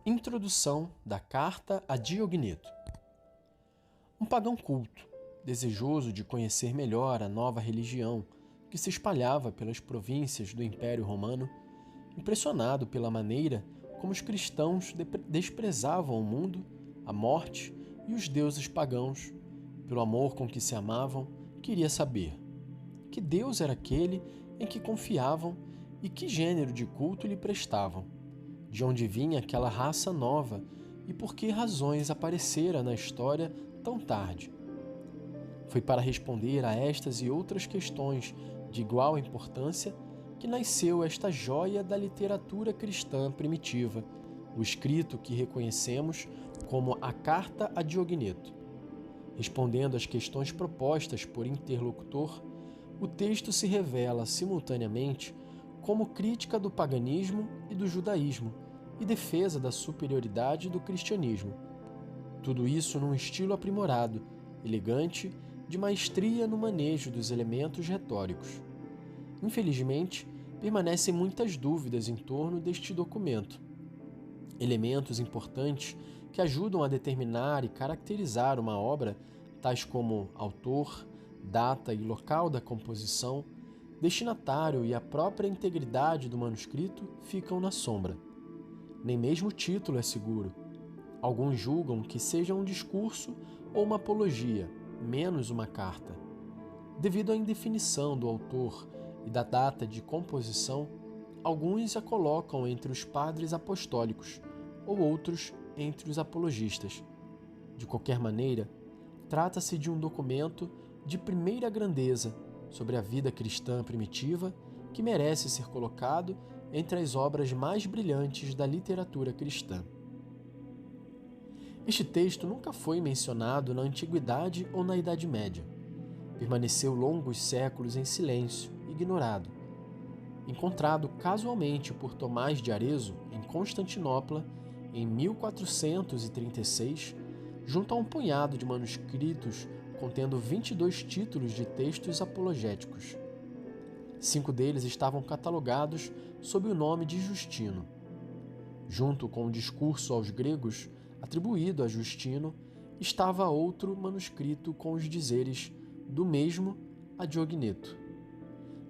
Introdução da Carta a Diogneto. Um pagão culto, desejoso de conhecer melhor a nova religião que se espalhava pelas províncias do Império Romano, impressionado pela maneira como os cristãos desprezavam o mundo, a morte e os deuses pagãos, pelo amor com que se amavam, queria saber que Deus era aquele em que confiavam e que gênero de culto lhe prestavam, de onde vinha aquela raça nova e por que razões aparecera na história tão tarde. Foi para responder a estas e outras questões de igual importância que nasceu esta joia da literatura cristã primitiva, o escrito que reconhecemos como a Carta a Diogneto. Respondendo às questões propostas por interlocutor, o texto se revela simultaneamente como crítica do paganismo e do judaísmo e defesa da superioridade do cristianismo. Tudo isso num estilo aprimorado, elegante, de maestria no manejo dos elementos retóricos. Infelizmente, permanecem muitas dúvidas em torno deste documento. Elementos importantes que ajudam a determinar e caracterizar uma obra, tais como autor, data e local da composição, destinatário e a própria integridade do manuscrito, ficam na sombra. Nem mesmo o título é seguro. Alguns julgam que seja um discurso ou uma apologia, menos uma carta. Devido à indefinição do autor e da data de composição, alguns a colocam entre os padres apostólicos ou outros entre os apologistas. De qualquer maneira, trata-se de um documento de primeira grandeza sobre a vida cristã primitiva que merece ser colocado entre as obras mais brilhantes da literatura cristã. Este texto nunca foi mencionado na Antiguidade ou na Idade Média. Permaneceu longos séculos em silêncio, ignorado. Encontrado casualmente por Tomás de Arezzo, em Constantinopla, em 1436, junto a um punhado de manuscritos contendo 22 títulos de textos apologéticos. 5 deles estavam catalogados sob o nome de Justino. Junto com o discurso aos gregos, atribuído a Justino, estava outro manuscrito com os dizeres do mesmo a Diogneto.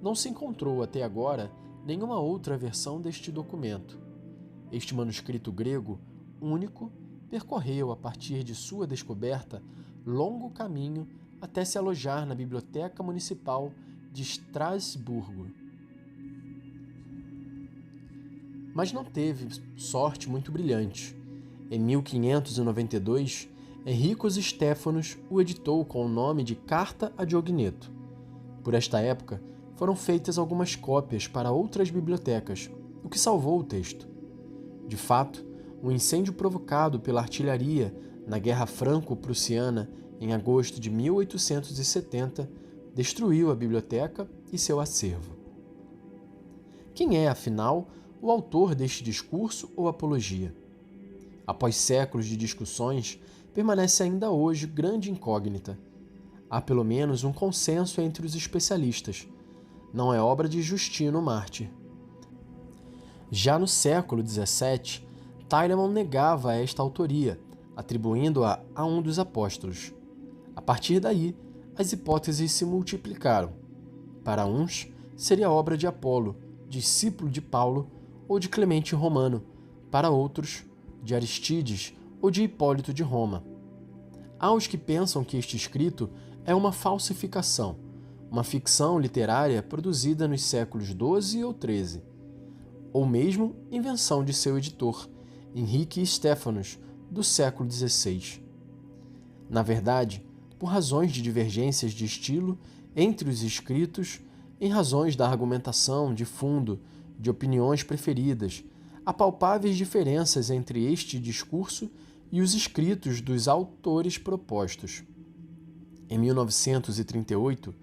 Não se encontrou até agora nenhuma outra versão deste documento. Este manuscrito grego, único, percorreu, a partir de sua descoberta, longo caminho até se alojar na Biblioteca Municipal de Estrasburgo. Mas não teve sorte muito brilhante. Em 1592, Henricus Stephanus o editou com o nome de Carta a Diogneto. Por esta época, foram feitas algumas cópias para outras bibliotecas, o que salvou o texto. De fato, um incêndio provocado pela artilharia na Guerra Franco-Prussiana em agosto de 1870 destruiu a biblioteca e seu acervo. Quem é, afinal, o autor deste discurso ou apologia? Após séculos de discussões, permanece ainda hoje grande incógnita. Há pelo menos um consenso entre os especialistas. Não é obra de Justino Mártir. Já no século XVII, Tylemon negava esta autoria, atribuindo-a a um dos apóstolos. A partir daí, as hipóteses se multiplicaram. Para uns, seria obra de Apolo, discípulo de Paulo, ou de Clemente Romano, para outros, de Aristides ou de Hipólito de Roma. Há os que pensam que este escrito é uma falsificação, uma ficção literária produzida nos séculos XII ou XIII, ou mesmo invenção de seu editor, Henrique Stephanus, do século XVI. Na verdade, por razões de divergências de estilo entre os escritos, em razões da argumentação de fundo, de opiniões preferidas, há palpáveis diferenças entre este discurso e os escritos dos autores propostos. Em 1938,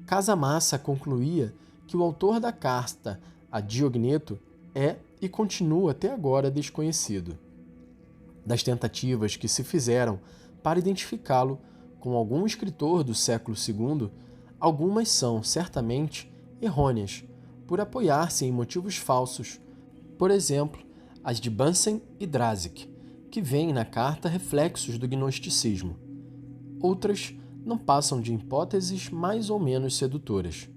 Casamassa concluía que o autor da Carta a Diogneto é e continua até agora desconhecido. Das tentativas que se fizeram para identificá-lo com algum escritor do século II, algumas são, certamente, errôneas, por apoiar-se em motivos falsos. Por exemplo, as de Bunsen e Drásic, que veem na carta reflexos do gnosticismo. Outras não passam de hipóteses mais ou menos sedutoras.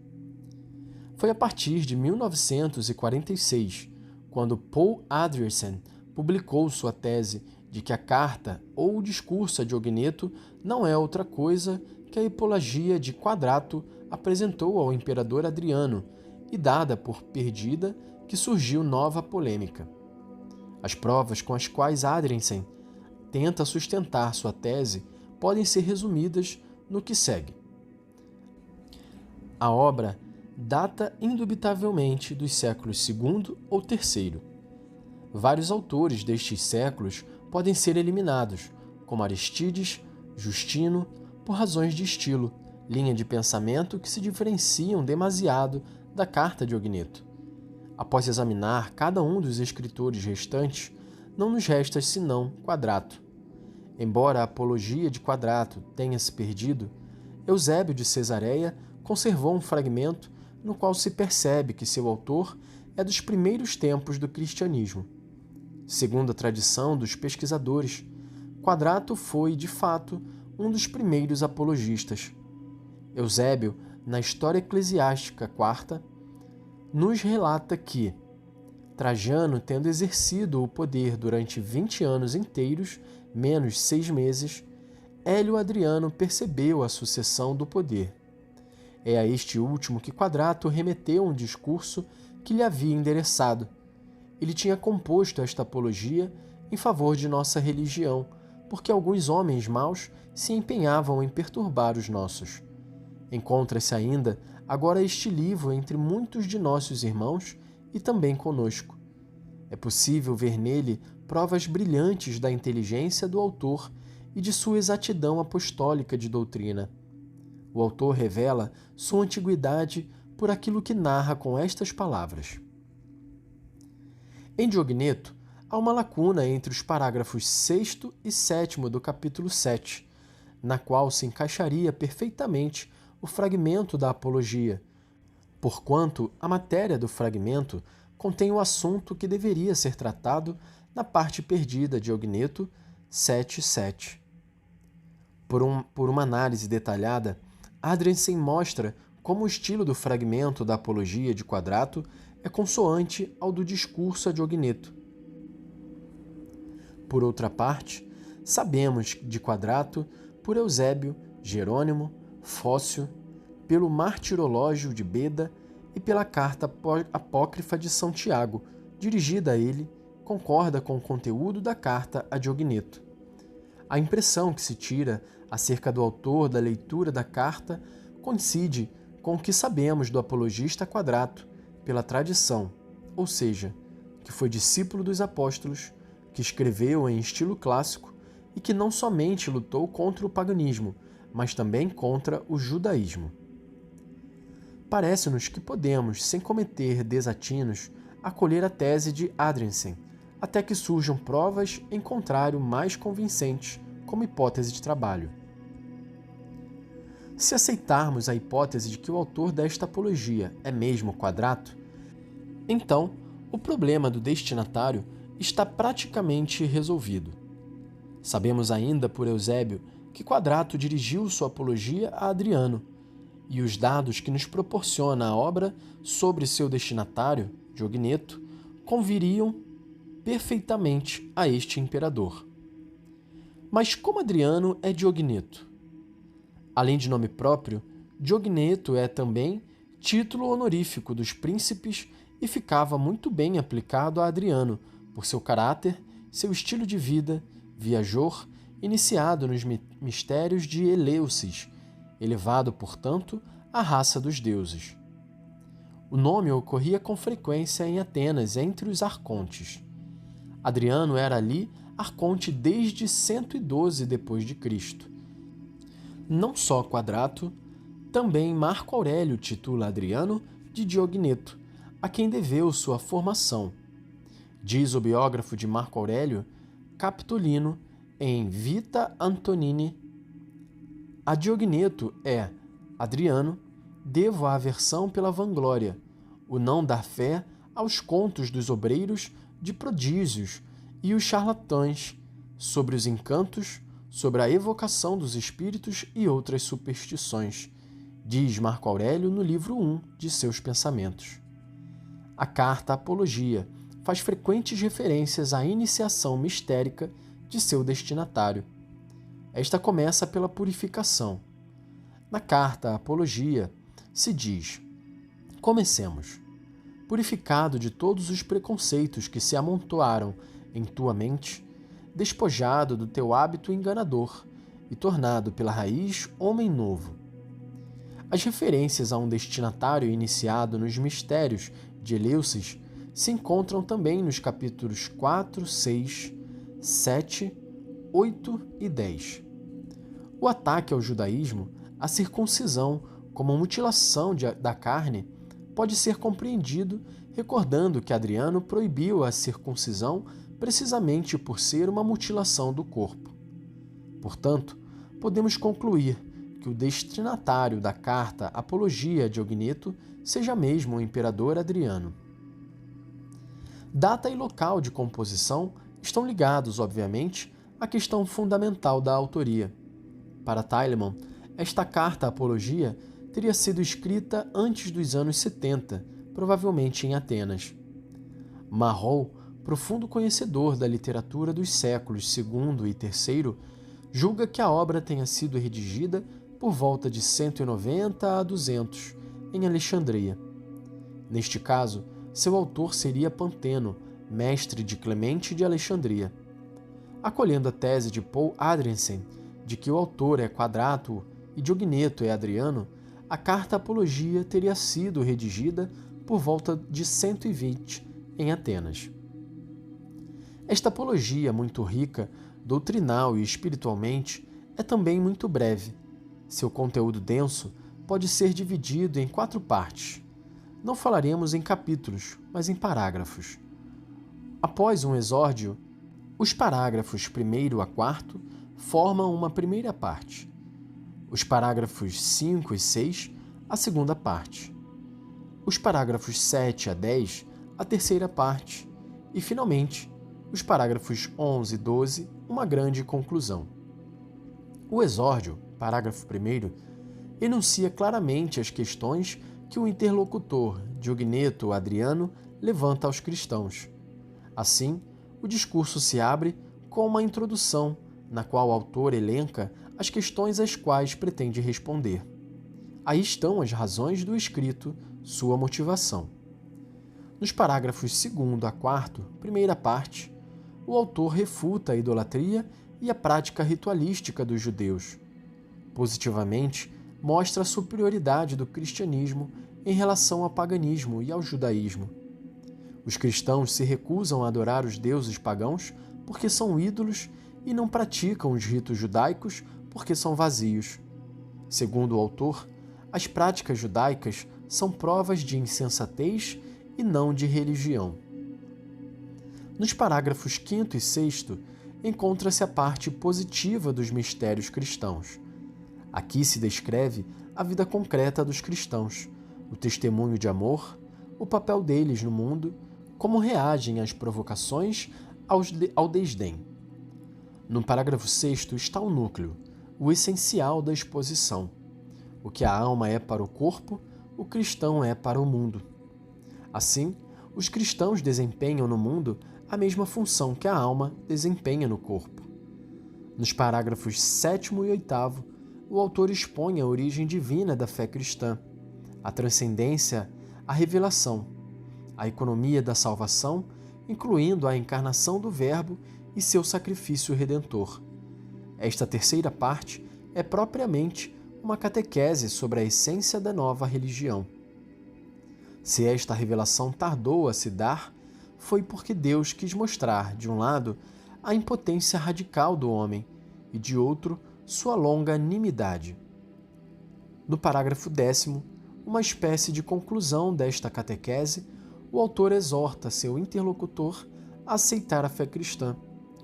Foi a partir de 1946, quando Paul Andresen publicou sua tese de que a carta ou o discurso a Diogneto não é outra coisa que a hipologia de Quadrato apresentou ao imperador Adriano e dada por perdida que surgiu nova polêmica. As provas com as quais Andresen tenta sustentar sua tese podem ser resumidas no que segue. A obra data indubitavelmente dos séculos II ou III. Vários autores destes séculos podem ser eliminados, como Aristides, Justino, por razões de estilo, linha de pensamento que se diferenciam demasiado da carta de Diogneto. Após examinar cada um dos escritores restantes, não nos resta senão Quadrato. Embora a apologia de Quadrato tenha se perdido, Eusébio de Cesareia conservou um fragmento no qual se percebe que seu autor é dos primeiros tempos do cristianismo. Segundo a tradição dos pesquisadores, Quadrato foi, de fato, um dos primeiros apologistas. Eusébio, na História Eclesiástica IV, nos relata que Trajano, tendo exercido o poder durante 20 anos inteiros, menos 6 meses, Hélio Adriano percebeu a sucessão do poder. É a este último que Quadrato remeteu um discurso que lhe havia endereçado. Ele tinha composto esta apologia em favor de nossa religião, porque alguns homens maus se empenhavam em perturbar os nossos. Encontra-se ainda agora este livro entre muitos de nossos irmãos e também conosco. É possível ver nele provas brilhantes da inteligência do autor e de sua exatidão apostólica de doutrina. O autor revela sua antiguidade por aquilo que narra com estas palavras. Em Diogneto, há uma lacuna entre os parágrafos 6º e 7º do capítulo 7, na qual se encaixaria perfeitamente o fragmento da Apologia, porquanto a matéria do fragmento contém o assunto que deveria ser tratado na parte perdida de Diogneto 7.7. Por uma análise detalhada, Andresen mostra como o estilo do fragmento da Apologia de Quadrato é consoante ao do discurso a Diogneto. Por outra parte, sabemos de Quadrato por Eusébio, Jerônimo, Fócio, pelo Martirológio de Beda e pela carta apócrifa de São Tiago, dirigida a ele, concorda com o conteúdo da carta a Diogneto. A impressão que se tira acerca do autor da leitura da carta coincide com o que sabemos do apologista Quadrato pela tradição, ou seja, que foi discípulo dos apóstolos, que escreveu em estilo clássico e que não somente lutou contra o paganismo, mas também contra o judaísmo. Parece-nos que podemos, sem cometer desatinos, acolher a tese de Andresen, até que surjam provas em contrário mais convincentes como hipótese de trabalho. Se aceitarmos a hipótese de que o autor desta apologia é mesmo Quadrato, então o problema do destinatário está praticamente resolvido. Sabemos ainda por Eusébio que Quadrato dirigiu sua apologia a Adriano, e os dados que nos proporciona a obra sobre seu destinatário, Diogneto, conviriam perfeitamente a este imperador. Mas como Adriano é Diogneto? Além de nome próprio, Diogneto é também título honorífico dos príncipes e ficava muito bem aplicado a Adriano, por seu caráter, seu estilo de vida, viajor, iniciado nos mistérios de Eleusis, elevado, portanto, à raça dos deuses. O nome ocorria com frequência em Atenas entre os arcontes. Adriano era ali arconte desde 112 d.C. Não só Quadrato, também Marco Aurélio titula Adriano de Diogneto, a quem deveu sua formação. Diz o biógrafo de Marco Aurélio, Capitolino, em Vita Antonini: a Diogneto é, Adriano, devo a aversão pela vanglória, o não dar fé aos contos dos obreiros de prodígios e os charlatães, sobre os encantos, sobre a evocação dos espíritos e outras superstições, diz Marco Aurélio no livro 1 de seus Pensamentos. A carta Apologia faz frequentes referências à iniciação mistérica de seu destinatário. Esta começa pela purificação. Na carta Apologia se diz: comecemos. Purificado de todos os preconceitos que se amontoaram em tua mente, despojado do teu hábito enganador e tornado pela raiz homem novo. As referências a um destinatário iniciado nos mistérios de Eleusis se encontram também nos capítulos 4, 6, 7, 8 e 10. O ataque ao judaísmo, a circuncisão como mutilação da carne, pode ser compreendido recordando que Adriano proibiu a circuncisão precisamente por ser uma mutilação do corpo. Portanto, podemos concluir que o destinatário da carta Apologia de Ogneto seja mesmo o imperador Adriano. Data e local de composição estão ligados, obviamente, à questão fundamental da autoria. Para Teilemann, esta carta Apologia teria sido escrita antes dos anos 70, provavelmente em Atenas. Marrou, profundo conhecedor da literatura dos séculos II e III, julga que a obra tenha sido redigida por volta de 190 a 200, em Alexandria. Neste caso, seu autor seria Panteno, mestre de Clemente de Alexandria. Acolhendo a tese de Paul Adriansen de que o autor é Quadrato e Diogneto é Adriano, a carta Apologia teria sido redigida por volta de 120 em Atenas. Esta apologia, muito rica, doutrinal e espiritualmente, é também muito breve. Seu conteúdo denso pode ser dividido em 4 partes. Não falaremos em capítulos, mas em parágrafos. Após um exórdio, os parágrafos 1º a 4º formam uma primeira parte. Os parágrafos 5 e 6, a segunda parte. Os parágrafos 7 a 10, a terceira parte. E, finalmente, os parágrafos 11 e 12, uma grande conclusão. O exórdio, parágrafo 1º, enuncia claramente as questões que o interlocutor, Diogneto Adriano, levanta aos cristãos. Assim, o discurso se abre com uma introdução, na qual o autor elenca as questões às quais pretende responder. Aí estão as razões do escrito, sua motivação. Nos parágrafos 2º a 4º, primeira parte, o autor refuta a idolatria e a prática ritualística dos judeus. Positivamente, mostra a superioridade do cristianismo em relação ao paganismo e ao judaísmo. Os cristãos se recusam a adorar os deuses pagãos porque são ídolos e não praticam os ritos judaicos porque são vazios. Segundo o autor, as práticas judaicas são provas de insensatez e não de religião. Nos parágrafos 5º e 6º, encontra-se a parte positiva dos mistérios cristãos. Aqui se descreve a vida concreta dos cristãos, o testemunho de amor, o papel deles no mundo, como reagem às provocações, ao desdém. No parágrafo 6º está o núcleo, o essencial da exposição. O que a alma é para o corpo, o cristão é para o mundo. Assim, os cristãos desempenham no mundo a mesma função que a alma desempenha no corpo. Nos parágrafos 7º e 8º, o autor expõe a origem divina da fé cristã, a transcendência, a revelação, a economia da salvação, incluindo a encarnação do Verbo e seu sacrifício redentor. Esta terceira parte é propriamente uma catequese sobre a essência da nova religião. Se esta revelação tardou a se dar, foi porque Deus quis mostrar, de um lado, a impotência radical do homem e, de outro, sua longanimidade. No parágrafo 10º, uma espécie de conclusão desta catequese, o autor exorta seu interlocutor a aceitar a fé cristã,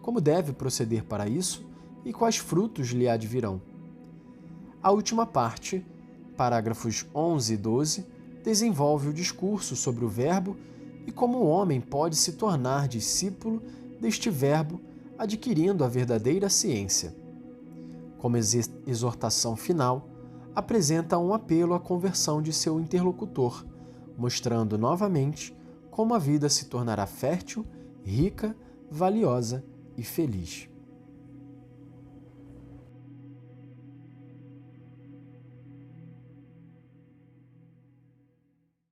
como deve proceder para isso e quais frutos lhe advirão. A última parte, parágrafos 11 e 12, desenvolve o discurso sobre o Verbo e como o homem pode se tornar discípulo deste Verbo, adquirindo a verdadeira ciência. Como exortação final, apresenta um apelo à conversão de seu interlocutor, mostrando novamente como a vida se tornará fértil, rica, valiosa e feliz.